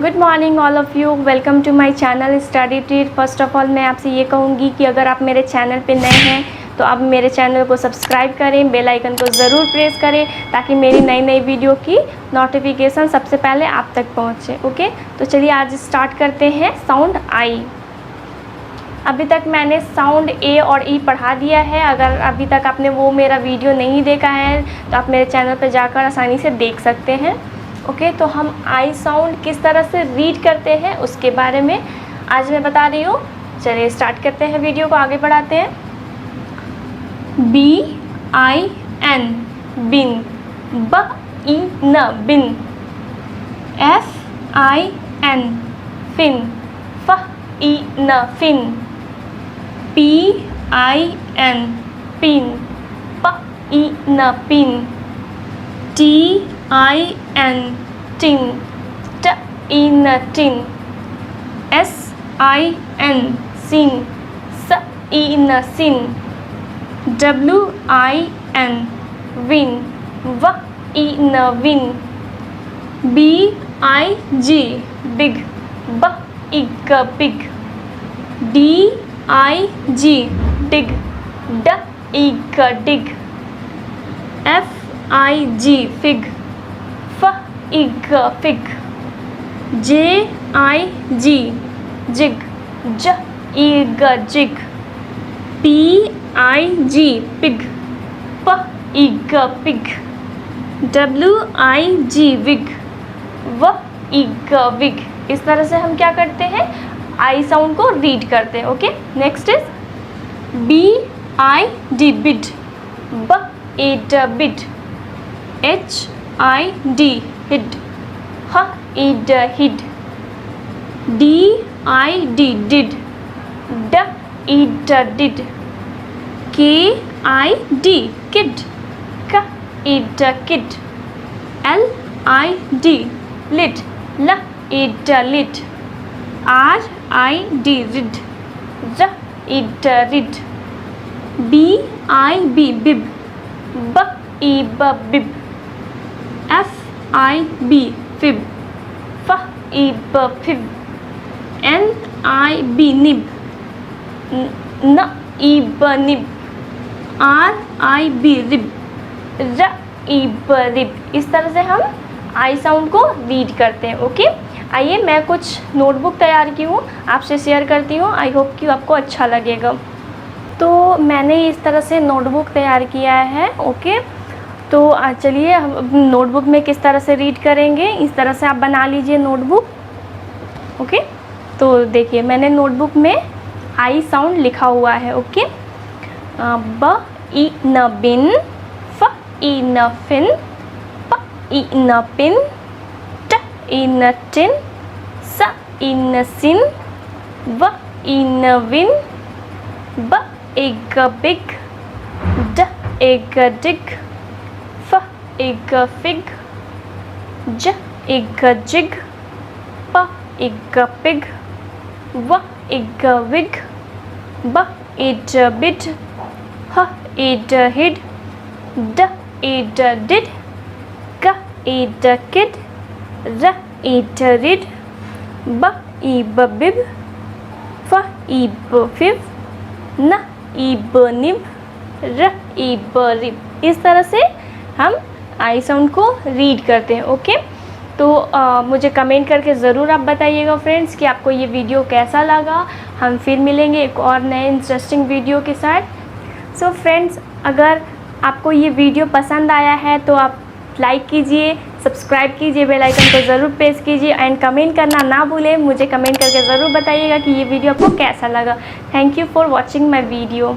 Good morning all of you, welcome to my channel study treat. First of all मैं आपसे ये कहूँगी कि अगर आप मेरे चैनल पे नए हैं तो आप मेरे चैनल को सब्सक्राइब करें, बेल आइकन को ज़रूर प्रेस करें ताकि मेरी नई नई वीडियो की नोटिफिकेशन सबसे पहले आप तक पहुँचे। ओके, तो चलिए आज स्टार्ट करते हैं साउंड आई। अभी तक मैंने साउंड ए और ई पढ़ा दिया है। अगर अभी तक आपने वो मेरा वीडियो नहीं देखा है तो आप मेरे चैनल पर जाकर आसानी से देख सकते हैं। ओके, तो हम आई साउंड किस तरह से रीड करते हैं उसके बारे में आज मैं बता रही हूँ। चलिए स्टार्ट करते हैं, वीडियो को आगे बढ़ाते हैं। BIN bin, BIN bin, FIN fin, FIN fin, PIN pin, PIN pin, TIN tin, TIN tin, SIN sin, SIN sin, WIN win, WIN win, BIG big, BIG big, DIG dig, DIG dig, FIG fig, FIG fig, JIG jig, JIG jig, PIG pig, PIG pig, WIG wig, WIG wig. इस तरह से हम क्या करते हैं, I sound को read करते हैं। Okay, next is BID bid, BID bid, HID hid, HID hid, DID did, DID did, KID kid, KID kid, LID lid, LID lid, RID rid, RID rid, BIB bib, BIB bib, FIB fib, FIB fib, NIB nib, NIB nib, RIB rib, RIB rib. इस तरह से हम I sound को read करते हैं। Okay, आइए मैं कुछ नोटबुक तैयार की हूँ, आपसे शेयर करती हूँ। आई होप कि आपको अच्छा लगेगा। तो मैंने इस तरह से नोटबुक तैयार किया है। ओके, तो चलिए हम नोटबुक में किस तरह से रीड करेंगे, इस तरह से आप बना लीजिए नोटबुक। ओके, तो देखिए मैंने नोटबुक में आई साउंड लिखा हुआ है। Okay, BIN bin, FIN fin, PIN pin, TIN tin, SIN sin, WIN win, BIG big, DIG dig, FIG fig, JIG jig, PIG pig, WIG wig, BID bid, HID hid, DID did, KID kid, RID rid, BIB bib, FIB fib, NIB nib, RIB rib. इस तरह से हम I sound को read करते हैं। Okay, तो मुझे comment करके ज़रूर आप बताइएगा फ्रेंड्स कि आपको ये वीडियो कैसा लगा। हम फिर मिलेंगे एक और नए इंटरेस्टिंग वीडियो के साथ। सो फ्रेंड्स, अगर आपको ये वीडियो पसंद आया है तो आप लाइक कीजिए, सब्सक्राइब कीजिए, बेल आइकन को ज़रूर प्रेस कीजिए एंड कमेंट करना ना भूलें। मुझे कमेंट करके ज़रूर बताइएगा कि ये वीडियो आपको कैसा लगा। Thank you for watching my video.